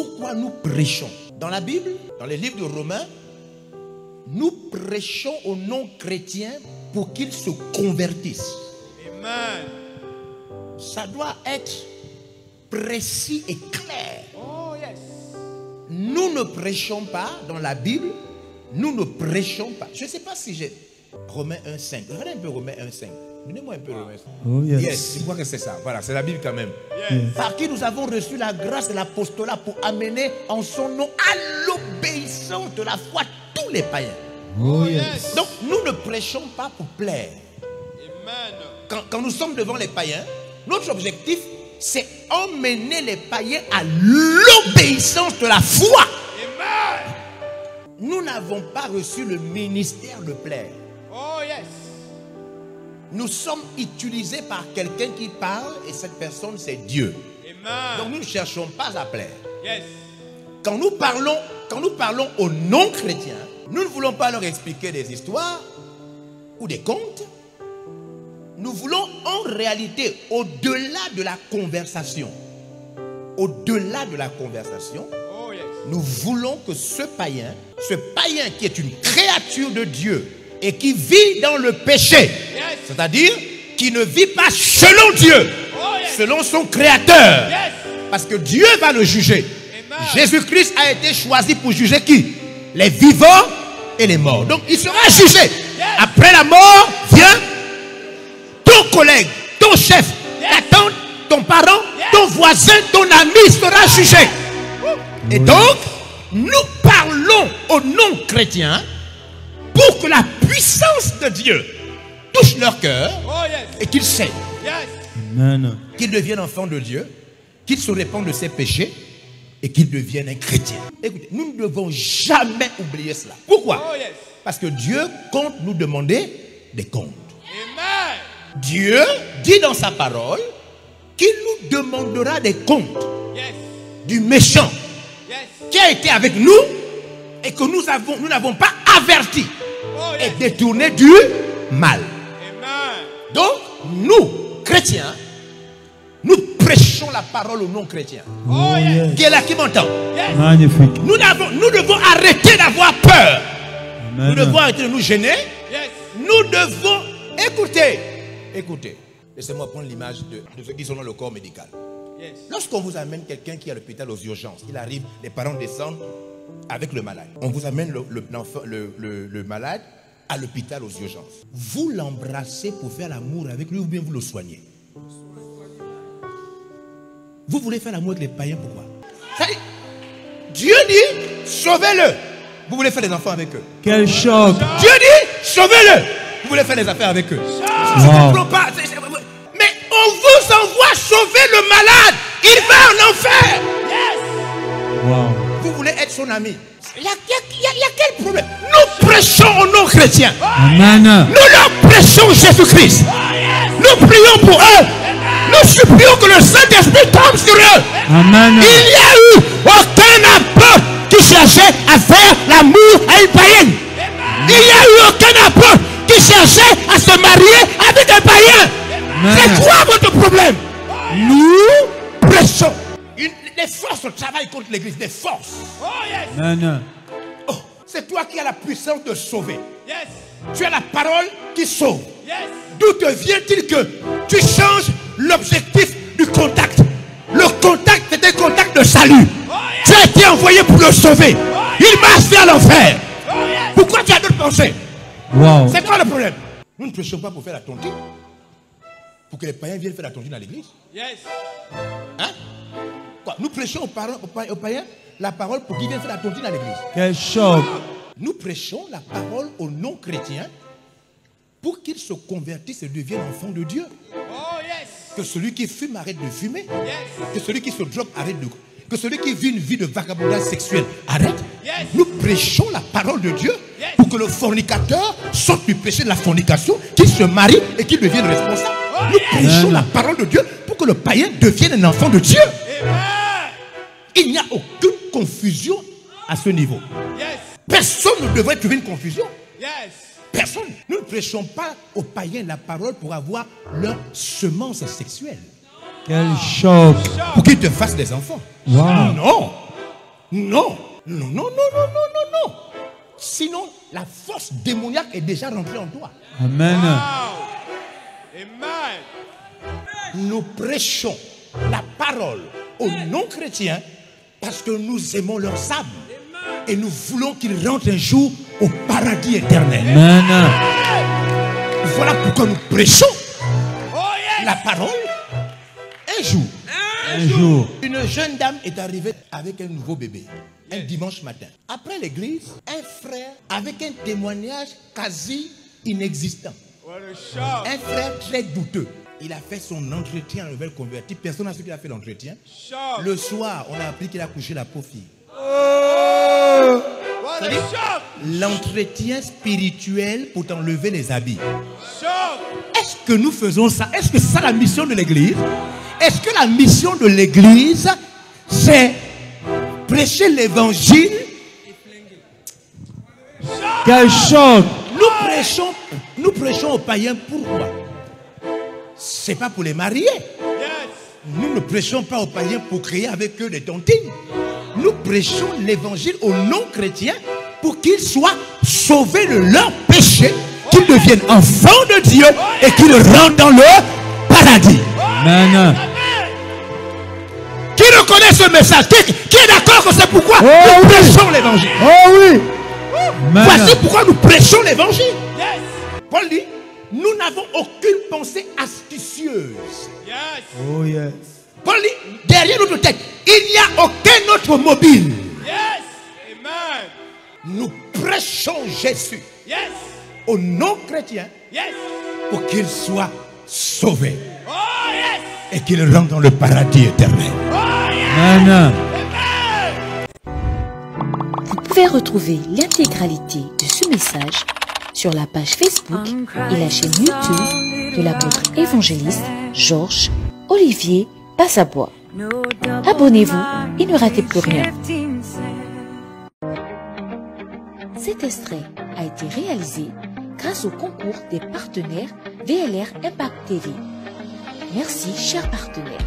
pourquoi nous prêchons? Dans la Bible, dans les livres de Romains, nous prêchons aux non-chrétiens pour qu'ils se convertissent. Amen. Ça doit être précis et clair. Oh, yes. Nous ne prêchons pas dans la Bible. Nous ne prêchons pas. Je ne sais pas si j'ai Romains 1,5. Regardez un peu Romains 1,5. Donnez-moi un peu Romains 5. Oh, yes. Yes, je crois que c'est ça. Voilà, c'est la Bible quand même. Yes. Par qui nous avons reçu la grâce et l'apostolat pour amener en son nom à l'obéissance de la foi tous les païens. Oh, yes. Donc nous ne prêchons pas pour plaire. Amen. Quand nous sommes devant les païens, notre objectif c'est emmener les païens à l'obéissance de la foi. Amen. Nous n'avons pas reçu le ministère de plaire. Oh, yes. Nous sommes utilisés par quelqu'un qui parle et cette personne c'est Dieu. Amen. Donc nous ne cherchons pas à plaire. Yes. Quand nous parlons aux non-chrétiens, nous ne voulons pas leur expliquer des histoires ou des contes. Nous voulons en réalité, au-delà de la conversation, Oh, yes. nous voulons que ce païen qui est une créature de Dieu et qui vit dans le péché, Yes. c'est-à-dire qui ne vit pas selon Dieu, Oh, yes. selon son créateur, Yes. parce que Dieu va le juger. Amen. Jésus-Christ a été choisi pour juger qui? Les vivants et les morts. Donc il sera jugé. Après la mort vient ton collègue, ton chef, ta tante, ton parent, ton voisin, ton ami sera jugé. Et donc, nous parlons aux non-chrétiens pour que la puissance de Dieu touche leur cœur Oh, yes. et qu'ils saignent, Yes. Amen. qu'ils deviennent enfants de Dieu, qu'ils se répandent de ses péchés et qu'ils deviennent un chrétien. Écoutez, nous ne devons jamais oublier cela. Pourquoi? Oh, yes. Parce que Dieu compte nous demander des comptes. Amen. Dieu dit dans sa parole qu'il nous demandera des comptes Yes. du méchant Yes. qui a été avec nous et que nous n'avons pas averti Oh, et yes. détourné du mal. Amen. Donc, nous, chrétiens, nous prêchons la parole aux non-chrétiens. Oh, yes. Qui est là, qui m'entend? Yes. Magnifique. Nous devons arrêter d'avoir peur. Nous Amen. devons arrêter de nous gêner. Yes. Nous devons écouter. Écoutez. Laissez-moi prendre l'image de ceux qui sont dans le corps médical. Yes. Lorsqu'on vous amène quelqu'un qui est à l'hôpital aux urgences, il arrive, les parents descendent avec le malade. On vous amène le malade à l'hôpital aux urgences. Vous l'embrassez pour faire l'amour avec lui ou bien vous le soignez? Vous voulez faire l'amour avec les païens, pourquoi? Ça dit, Dieu dit, sauvez-le. Vous voulez faire des enfants avec eux. Quel choc. Dieu dit, sauvez-le. Vous voulez faire des affaires avec eux. Je ne comprends pas. Mais on vous envoie sauver le malade. Il va en enfer. Yes. Wow. Vous voulez être son ami. Il y a quel problème? Nous prêchons aux non-chrétiens. Amen. Nous leur prêchons Jésus-Christ. Nous prions pour eux. Nous supplions que le Saint-Esprit tombe sur eux. Amen. Il n'y a eu aucun apôtre qui cherchait à faire l'amour à une païenne. Il n'y a eu aucun apôtre qui cherchait à se marier avec un païen. C'est quoi votre problème? Nous prêchons. Les forces travaillent contre l'église. Des forces. Oh, yes. Amen. Oh, c'est toi qui as la puissance de sauver. Yes. Tu as la parole qui sauve. Yes. D'où te vient-il que tu changes l'objectif du contact? Le contact c'est un contact de salut. Oh, yes. Tu as été envoyé pour le sauver. Il marche vers l'enfer. Oh, yes. Pourquoi tu as d'autres pensées? Wow. C'est quoi le problème? Nous ne prêchons pas pour faire la tontine. Pour que les païens viennent faire la tontine à l'église. Yes. Hein? Quoi? Nous prêchons aux païens la parole pour qu'ils viennent faire la tontine à l'église. Quel choc. Nous prêchons la parole aux non-chrétiens pour qu'ils se convertissent et deviennent enfants de Dieu. Oh, yes. Que celui qui fume arrête de fumer. Yes. Que celui qui se drogue arrête de... Que celui qui vit une vie de vagabondage sexuel arrête. Yes. Nous prêchons la parole de Dieu Yes. pour que le fornicateur sorte du péché de la fornication, qu'il se marie et qu'il devienne responsable. Oh, Nous yes. prêchons Amen. la parole de Dieu pour que le païen devienne un enfant de Dieu. Amen. Il n'y a aucune confusion à ce niveau. Yes. Personne ne devrait trouver une confusion. Yes. Personne. Nous ne prêchons pas aux païens la parole pour avoir leur semence sexuelle. Quel choc. Pour qu'ils te fassent des enfants. Wow. Non. Non. Non, non, non, non, non, non, non. Sinon, la force démoniaque est déjà rentrée en toi. Amen. Wow. Amen. Nous prêchons la parole aux non-chrétiens parce que nous aimons leur âme. Et nous voulons qu'ils rentrent un jour au paradis éternel. Amen. Voilà pourquoi nous prêchons Oh yes. la parole. Un jour, Un jour. une jeune dame est arrivée avec un nouveau bébé, un dimanche matin. Après l'église, un frère avec un témoignage quasi inexistant. What a shock. Un frère très douteux. Il a fait son entretien en nouvelle convertie. Personne n'a su qu'il a fait l'entretien. Shock. Le soir, on a appris qu'il a couché la pauvre fille. What a shock. L'entretien spirituel pour t'enlever les habits. Shock. Est-ce que nous faisons ça? Est-ce que c'est ça la mission de l'église? Est-ce que la mission de l'église, c'est prêcher l'évangile? Quel choc. Nous prêchons aux païens pourquoi? C'est pas pour les marier. Yes. Nous ne prêchons pas aux païens pour créer avec eux des tontines. Nous prêchons l'évangile aux non-chrétiens pour qu'ils soient sauvés de leurs péchés, qu'ils deviennent enfants de Dieu et qu'ils rentrent dans le paradis. Amen. Qui reconnaît ce message? Qui est d'accord que c'est pourquoi Oh nous oui. prêchons l'évangile? Oh oui. Voici Amen. pourquoi nous prêchons l'évangile. Yes. Paul dit, nous n'avons aucune pensée astucieuse. Yes. Oh yes. Paul dit, derrière notre tête, il n'y a aucun autre mobile. Yes. Amen. Nous prêchons Jésus Yes. aux non-chrétiens Yes. pour qu'ils soient sauvés Oh yes. et qu'ils rentrent dans le paradis éternel. Oh yes. Amen. Amen. Vous pouvez retrouver l'intégralité de ce message sur la page Facebook et la chaîne YouTube de l'apôtre évangéliste Georges Olivier Passabois. Abonnez-vous et ne ratez plus rien. Cet extrait a été réalisé grâce au concours des partenaires VLR Impact TV. Merci, chers partenaires.